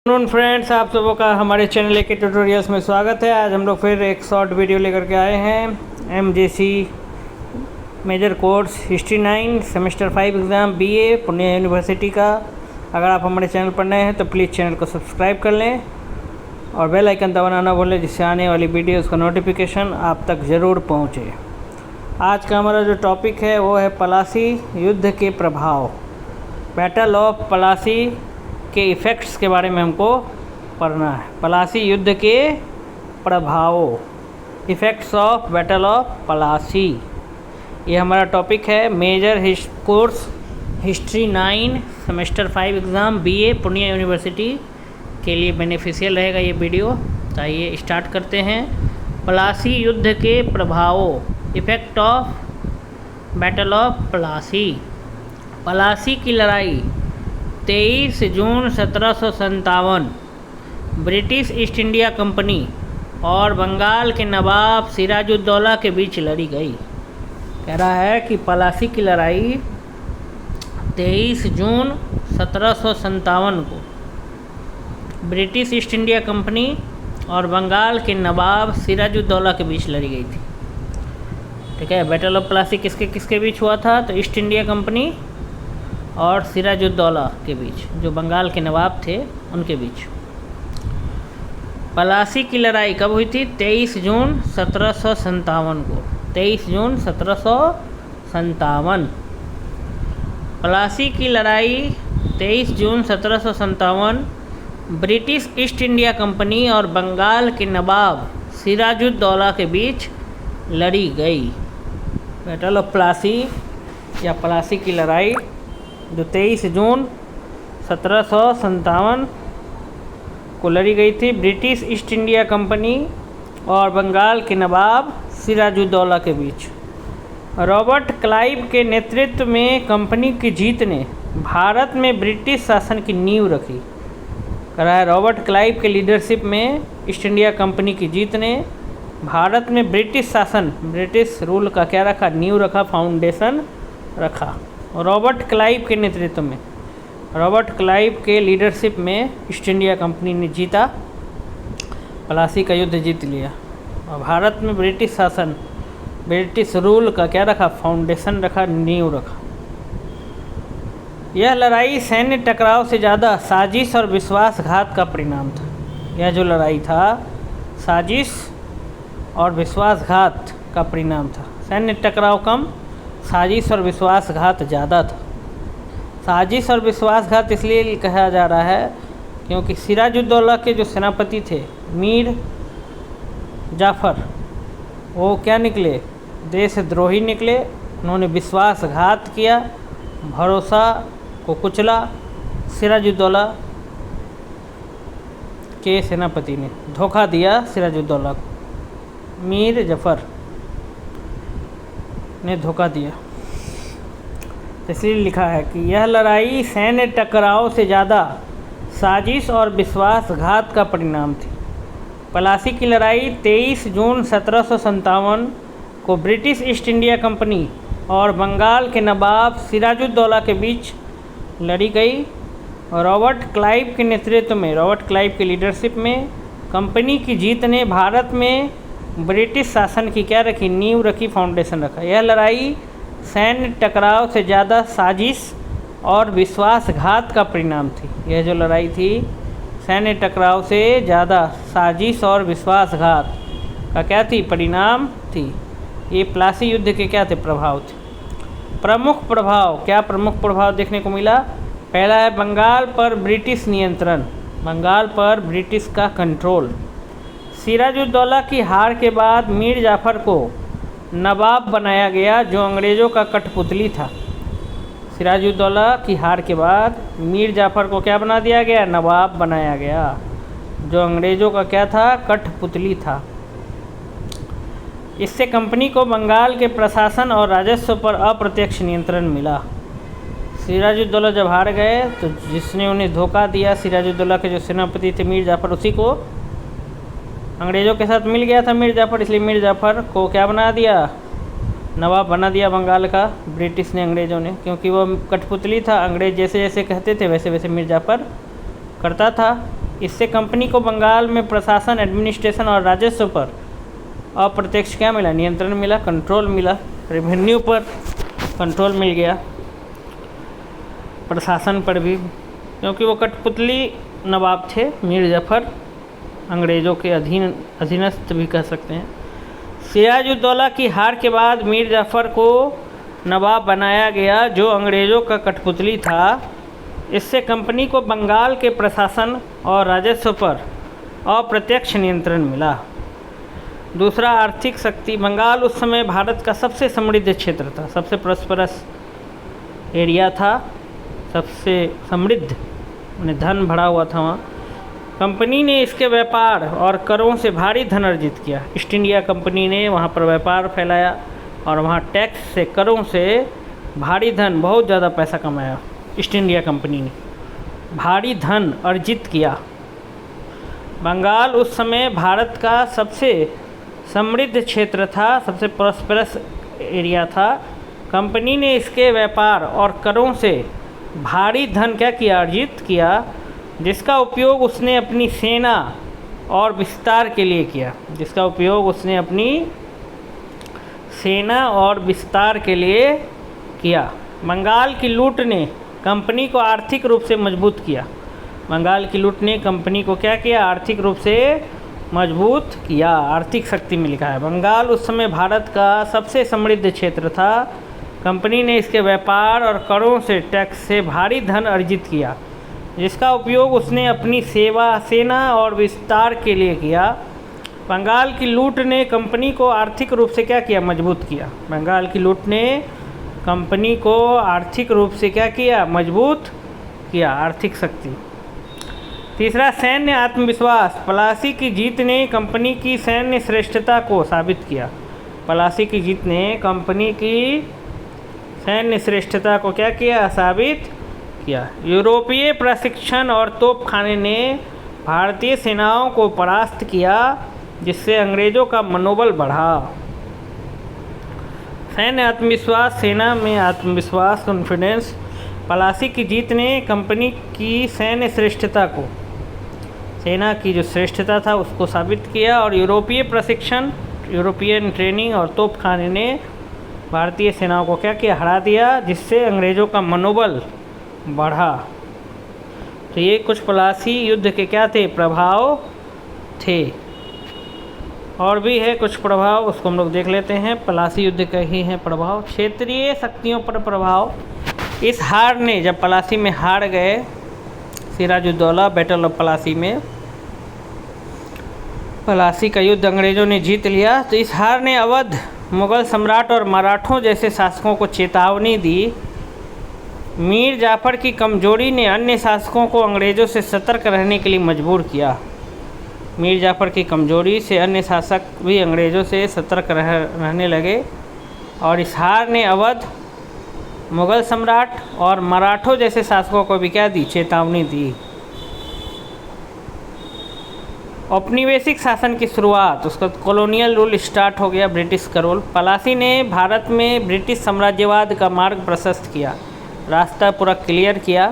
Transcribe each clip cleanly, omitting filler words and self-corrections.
Friends, आप सबों का हमारे चैनल के ट्यूटोरियल्स में स्वागत है। आज हम लोग फिर एक शॉर्ट वीडियो लेकर के आए हैं। MJC major course history 9 semester 5 exam BA Pune university का। अगर आप हमारे चैनल पर नए हैं तो प्लीज़ चैनल को सब्सक्राइब कर लें और बेल आइकन दबाना ना भूलें, जिससे आने वाली वीडियोज़ का नोटिफिकेशन आप तक ज़रूर पहुँचे। आज का हमारा जो टॉपिक है वो है पलासी युद्ध के प्रभाव। बैटल ऑफ पलासी के इफ़ेक्ट्स के बारे में हमको पढ़ना है। पलासी युद्ध के प्रभावों, effects of battle of Plassey, ये हमारा टॉपिक है। Major course history 9 semester 5 exam BA Pune university के लिए बेनिफिशियल रहेगा ये वीडियो। तो आइए स्टार्ट करते हैं। पलासी युद्ध के प्रभावों, effect of battle of Plassey. Plassey की लड़ाई 23 जून 1757 ब्रिटिश ईस्ट इंडिया कंपनी और बंगाल के नवाब सिराजुद्दौला के बीच लड़ी गई। कह रहा है कि पलासी की लड़ाई 23 जून 1757 को ब्रिटिश ईस्ट इंडिया कंपनी और बंगाल के नवाब सिराजुद्दौला के बीच लड़ी गई थी। ठीक है, बैटल ऑफ पलासी किसके किसके बीच हुआ था? तो ईस्ट इंडिया कंपनी और सिराजुद्दौला के बीच, जो बंगाल के नवाब थे उनके बीच। पलासी की लड़ाई कब हुई थी? 23 जून 1757 को। 23 जून 1757 पलासी की लड़ाई 23 जून 1757 ब्रिटिश ईस्ट इंडिया कंपनी और बंगाल के नवाब सिराजुद्दौला के बीच लड़ी गई। बैटल ऑफ पलासी या पलासी की लड़ाई जो 23 जून 1757 को लड़ी गई थी ब्रिटिश ईस्ट इंडिया कंपनी और बंगाल के नवाब सिराजुद्दौला के बीच। रॉबर्ट क्लाइव के नेतृत्व में कंपनी की जीत ने भारत में ब्रिटिश शासन की नींव रखी। कह रहा है रॉबर्ट क्लाइव के लीडरशिप में ईस्ट इंडिया कंपनी की जीत ने भारत में ब्रिटिश शासन, ब्रिटिश रूल का क्या रखा? नींव रखा, फाउंडेशन रखा। रॉबर्ट क्लाइव के नेतृत्व में, रॉबर्ट क्लाइव के लीडरशिप में ईस्ट इंडिया कंपनी ने जीता, पलासी का युद्ध जीत लिया और भारत में ब्रिटिश शासन, ब्रिटिश रूल का क्या रखा? फाउंडेशन रखा, नींव रखा। यह लड़ाई सैन्य टकराव से ज़्यादा साजिश और विश्वासघात का परिणाम था। यह जो लड़ाई था साजिश और विश्वासघात का परिणाम था। सैन्य टकराव कम, साजिश और विश्वासघात ज़्यादा था। साजिश और विश्वासघात इसलिए कहा जा रहा है क्योंकि सिराजुद्दौला के जो सेनापति थे मीर जाफ़र, वो क्या निकले? देशद्रोही निकले। उन्होंने विश्वासघात किया, भरोसा को कुचला। सिराजुद्दौला के सेनापति ने धोखा दिया सिराजुद्दौला को। मीर जाफ़र ने धोखा दिया, इसलिए लिखा है कि यह लड़ाई सैन्य टकराव से ज़्यादा साजिश और विश्वासघात का परिणाम थी। पलासी की लड़ाई 23 जून 1757 को ब्रिटिश ईस्ट इंडिया कंपनी और बंगाल के नवाब सिराजुद्दौला के बीच लड़ी गई। रॉबर्ट क्लाइव के नेतृत्व में, रॉबर्ट क्लाइव की लीडरशिप में कंपनी की जीत ने भारत में ब्रिटिश शासन की क्या रखी? नींव रखी, फाउंडेशन रखा। यह लड़ाई सैन्य टकराव से ज़्यादा साजिश और विश्वासघात का परिणाम थी। यह जो लड़ाई थी सैन्य टकराव से ज़्यादा साजिश और विश्वासघात का क्या थी? परिणाम थी। ये पलासी युद्ध के क्या थे? प्रभाव थे। प्रमुख प्रभाव, क्या प्रमुख प्रभाव देखने को मिला? पहला है बंगाल पर ब्रिटिश नियंत्रण, बंगाल पर ब्रिटिश का कंट्रोल। सिराजुद्दौला की हार के बाद मीर जाफ़र को नवाब बनाया गया, जो अंग्रेज़ों का कठपुतली था। सिराजुद्दौला की हार के बाद मीर जाफ़र को क्या बना दिया गया? नवाब बनाया गया, जो अंग्रेज़ों का क्या था? कठपुतली था। इससे कंपनी को बंगाल के प्रशासन और राजस्व पर अप्रत्यक्ष नियंत्रण मिला। सिराजुद्दौला जब हार गए तो जिसने उन्हें धोखा दिया, सिराजुद्दौला के जो सेनापति थे मीर जाफ़र, उसी को अंग्रेज़ों के साथ मिल गया था मीर जाफ़र, इसलिए मीर जाफ़र को क्या बना दिया? नवाब बना दिया बंगाल का, ब्रिटिश ने, अंग्रेज़ों ने, क्योंकि वो कठपुतली था। अंग्रेज़ जैसे जैसे कहते थे वैसे वैसे मीर जाफ़र करता था। इससे कंपनी को बंगाल में प्रशासन, एडमिनिस्ट्रेशन और राजस्व पर अप्रत्यक्ष क्या मिला, नियंत्रण मिला, कंट्रोल मिला। रेवेन्यू पर कंट्रोल मिल गया, प्रशासन पर भी, क्योंकि वो कठपुतली नवाब थे मीर जाफ़र, अंग्रेज़ों के अधीनस्थ भी कह सकते हैं। सिराजुद्दौला की हार के बाद मीर जाफ़र को नवाब बनाया गया, जो अंग्रेज़ों का कठपुतली था। इससे कंपनी को बंगाल के प्रशासन और राजस्व पर अप्रत्यक्ष नियंत्रण मिला। दूसरा, आर्थिक शक्ति। बंगाल उस समय भारत का सबसे समृद्ध क्षेत्र था, सबसे प्रॉस्परस एरिया था, सबसे समृद्ध, उन्हें धन भरा हुआ था वहाँ। कंपनी ने इसके व्यापार और करों से भारी धन अर्जित किया। ईस्ट इंडिया कंपनी ने वहाँ पर व्यापार फैलाया और वहाँ टैक्स से, करों से भारी धन, बहुत ज़्यादा पैसा कमाया। ईस्ट इंडिया कंपनी ने भारी धन अर्जित किया। बंगाल उस समय भारत का सबसे समृद्ध क्षेत्र था, सबसे प्रॉस्परस एरिया था। कंपनी ने इसके व्यापार और करों से भारी धन क्या किया, अर्जित किया, जिसका उपयोग उसने अपनी सेना और विस्तार के लिए किया, जिसका उपयोग उसने अपनी सेना और विस्तार के लिए किया। बंगाल की लूट ने कंपनी को आर्थिक रूप से मजबूत किया। बंगाल की लूट ने कंपनी को क्या किया, आर्थिक रूप से मजबूत किया। आर्थिक शक्ति में लिखा है। बंगाल उस समय भारत का सबसे समृद्ध क्षेत्र था। कंपनी ने इसके व्यापार और करों से, टैक्स से भारी धन अर्जित किया, जिसका उपयोग उसने अपनी सेना और विस्तार के लिए किया। बंगाल की लूट ने कंपनी को आर्थिक रूप से क्या किया, मजबूत किया। बंगाल की लूट ने कंपनी को आर्थिक रूप से क्या किया, मजबूत किया, आर्थिक शक्ति। तीसरा, सैन्य आत्मविश्वास। प्लासी की जीत ने कंपनी की सैन्य श्रेष्ठता को साबित किया। प्लासी की जीत ने कंपनी की सैन्य श्रेष्ठता को क्या किया, साबित किया। यूरोपीय प्रशिक्षण और तोपखाने ने भारतीय सेनाओं को परास्त किया, जिससे अंग्रेज़ों का मनोबल बढ़ा। सैन्य आत्मविश्वास, सेना में आत्मविश्वास, कॉन्फिडेंस। प्लासी की जीत ने कंपनी की सैन्य श्रेष्ठता को, सेना की जो श्रेष्ठता था उसको साबित किया। और यूरोपीय प्रशिक्षण, यूरोपियन ट्रेनिंग और तोपखाने ने भारतीय सेनाओं को क्या किया, हरा दिया, जिससे अंग्रेज़ों का मनोबल बढ़ा। तो ये कुछ प्लासी युद्ध के क्या थे, प्रभाव थे। और भी है कुछ प्रभाव, उसको हम लोग देख लेते हैं। प्लासी युद्ध का ही है प्रभाव। क्षेत्रीय शक्तियों पर प्रभाव। इस हार ने, जब प्लासी में हार गए सिराजुद्दौला, बैटल ऑफ प्लासी में, प्लासी का युद्ध अंग्रेज़ों ने जीत लिया, तो इस हार ने अवध, मुग़ल सम्राट और मराठों जैसे शासकों को चेतावनी दी। मीर जाफ़र की कमजोरी ने अन्य शासकों को अंग्रेज़ों से सतर्क रहने के लिए मजबूर किया। मीर जाफ़र की कमजोरी से अन्य शासक भी अंग्रेज़ों से सतर्क रहने लगे। और इस हार ने अवध, मुग़ल सम्राट और मराठों जैसे शासकों को भी क्या दी, चेतावनी दी। औपनिवेशिक शासन की शुरुआत, उसका कॉलोनियल रूल स्टार्ट हो गया, ब्रिटिश का रूल। प्लासी ने भारत में ब्रिटिश साम्राज्यवाद का मार्ग प्रशस्त किया, रास्ता पूरा क्लियर किया।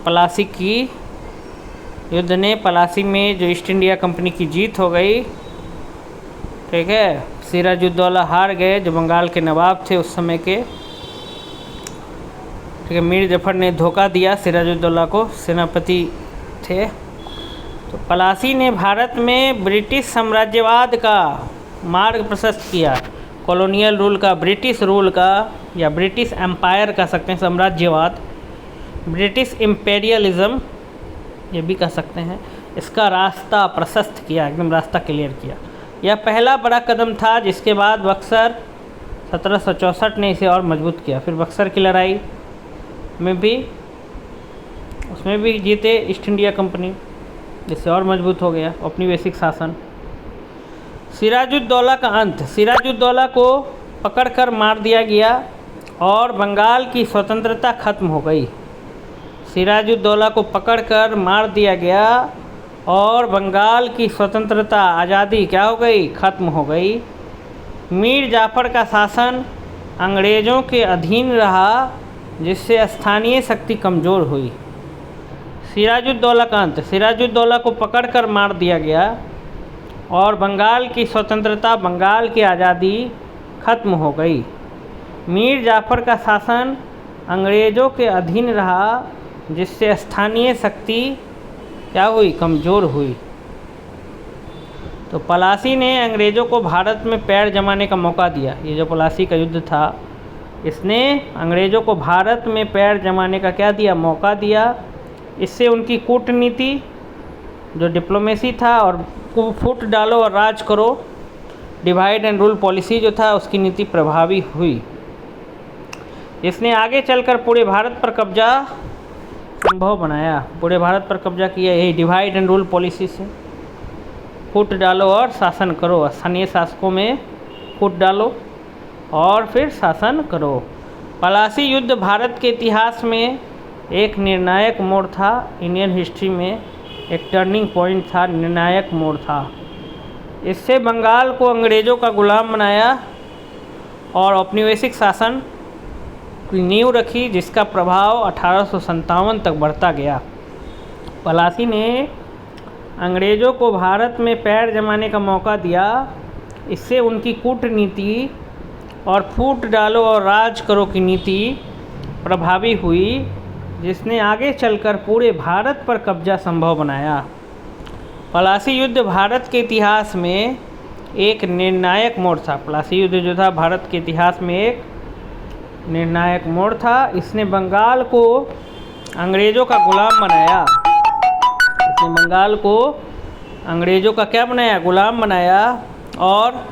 प्लासी की युद्ध ने, प्लासी में जो ईस्ट इंडिया कंपनी की जीत हो गई, ठीक है। सिराजुद्दौला हार गए, जो बंगाल के नवाब थे उस समय के, ठीक है। मीर जाफ़र ने धोखा दिया सिराजुद्दौला को, सेनापति थे। तो प्लासी ने भारत में ब्रिटिश साम्राज्यवाद का मार्ग प्रशस्त किया, कॉलोनियल रूल का, ब्रिटिश रूल का, या ब्रिटिश एम्पायर कह सकते हैं, साम्राज्यवाद, ब्रिटिश इम्पेरियलिज्म ये भी कह सकते हैं। इसका रास्ता प्रशस्त किया, एकदम रास्ता क्लियर किया। यह पहला बड़ा कदम था, जिसके बाद बक्सर 1764 ने इसे और मजबूत किया। फिर बक्सर की लड़ाई में भी, उसमें भी जीते ईस्ट इंडिया कंपनी, जिससे और मजबूत हो गया औपनिवेशिक शासन। सिराजुद्दौला का अंत। सिराजुद्दौला को पकड़कर मार दिया गया और बंगाल की स्वतंत्रता खत्म हो गई। सिराजुद्दौला को पकड़कर मार दिया गया और बंगाल की स्वतंत्रता, आज़ादी क्या हो गई, खत्म हो गई। मीर जाफ़र का शासन अंग्रेज़ों के अधीन रहा, जिससे स्थानीय शक्ति कमज़ोर हुई। सिराजुद्दौला का अंत, सिराजुद्दौला को पकड़कर मार दिया गया और बंगाल की स्वतंत्रता, बंगाल की आज़ादी खत्म हो गई। मीर जाफ़र का शासन अंग्रेज़ों के अधीन रहा, जिससे स्थानीय शक्ति क्या हुई, कमज़ोर हुई। तो पलासी ने अंग्रेज़ों को भारत में पैर जमाने का मौका दिया। ये जो पलासी का युद्ध था, इसने अंग्रेज़ों को भारत में पैर जमाने का क्या दिया, मौका दिया। इससे उनकी कूटनीति, जो डिप्लोमेसी था, और फूट डालो और राज करो, डिवाइड एंड रूल पॉलिसी जो था, उसकी नीति प्रभावी हुई। इसने आगे चलकर पूरे भारत पर कब्जा संभव बनाया। पूरे भारत पर कब्जा किया यही डिवाइड एंड रूल पॉलिसी से। फूट डालो और शासन करो, स्थानीय शासकों में फूट डालो और फिर शासन करो। पलासी युद्ध भारत के इतिहास में एक निर्णायक मोड़ था। इंडियन हिस्ट्री में एक टर्निंग पॉइंट था, निर्णायक मोड़ था। इससे बंगाल को अंग्रेज़ों का गुलाम बनाया और औपनिवेशिक शासन की नींव रखी, जिसका प्रभाव 1857 तक बढ़ता गया। पलासी ने अंग्रेज़ों को भारत में पैर जमाने का मौका दिया। इससे उनकी कूटनीति और फूट डालो और राज करो की नीति प्रभावी हुई, जिसने आगे चलकर पूरे भारत पर कब्जा संभव बनाया। पलासी युद्ध भारत के इतिहास में एक निर्णायक मोड़ था। पलासी युद्ध जो था भारत के इतिहास में एक निर्णायक मोड़ था। इसने बंगाल को अंग्रेज़ों का गुलाम बनाया। इसने बंगाल को अंग्रेज़ों का क्या बनाया, गुलाम बनाया और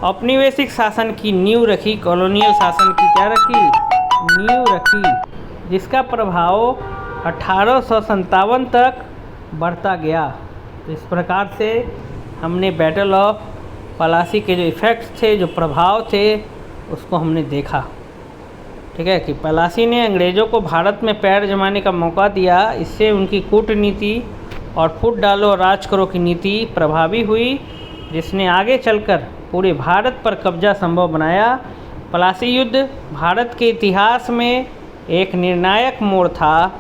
औपनिवेशिक शासन की नींव रखी, कॉलोनियल शासन की क्या रखी, नींव रखी, जिसका प्रभाव 1857 तक बढ़ता गया। तो इस प्रकार से हमने बैटल ऑफ पलासी के जो इफ़ेक्ट्स थे, जो प्रभाव थे, उसको हमने देखा। ठीक है कि पलासी ने अंग्रेज़ों को भारत में पैर जमाने का मौका दिया। इससे उनकी कूटनीति और फूट डालो और राज करो की नीति प्रभावी हुई, जिसने आगे चलकर पूरे भारत पर कब्जा संभव बनाया। पलासी युद्ध भारत के इतिहास में एक निर्णायक मोड़ था।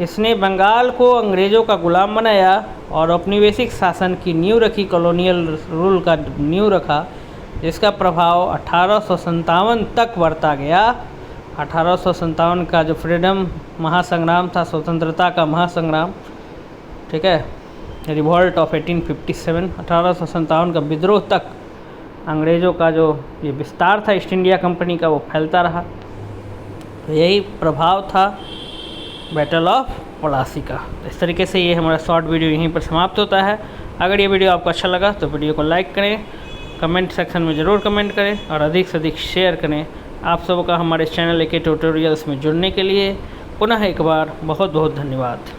इसने बंगाल को अंग्रेज़ों का गुलाम बनाया और औपनिवेशिक शासन की नींव रखी, कॉलोनियल रूल का नींव रखा, जिसका प्रभाव 1857 तक बढ़ता गया। 1857 का जो फ्रीडम महासंग्राम था, स्वतंत्रता का महासंग्राम, ठीक है, रिवॉल्ट ऑफ 1857, 1857 का विद्रोह तक अंग्रेज़ों का जो ये विस्तार था ईस्ट इंडिया कंपनी का, वो फैलता रहा। तो यही प्रभाव था बैटल ऑफ पलासी का। इस तरीके से ये हमारा शॉर्ट वीडियो यहीं पर समाप्त होता है। अगर ये वीडियो आपको अच्छा लगा तो वीडियो को लाइक करें, कमेंट सेक्शन में ज़रूर कमेंट करें और अधिक से अधिक शेयर करें। आप सबका हमारे चैनल के ट्यूटोरियल्स में जुड़ने के लिए पुनः एक बार बहुत बहुत धन्यवाद।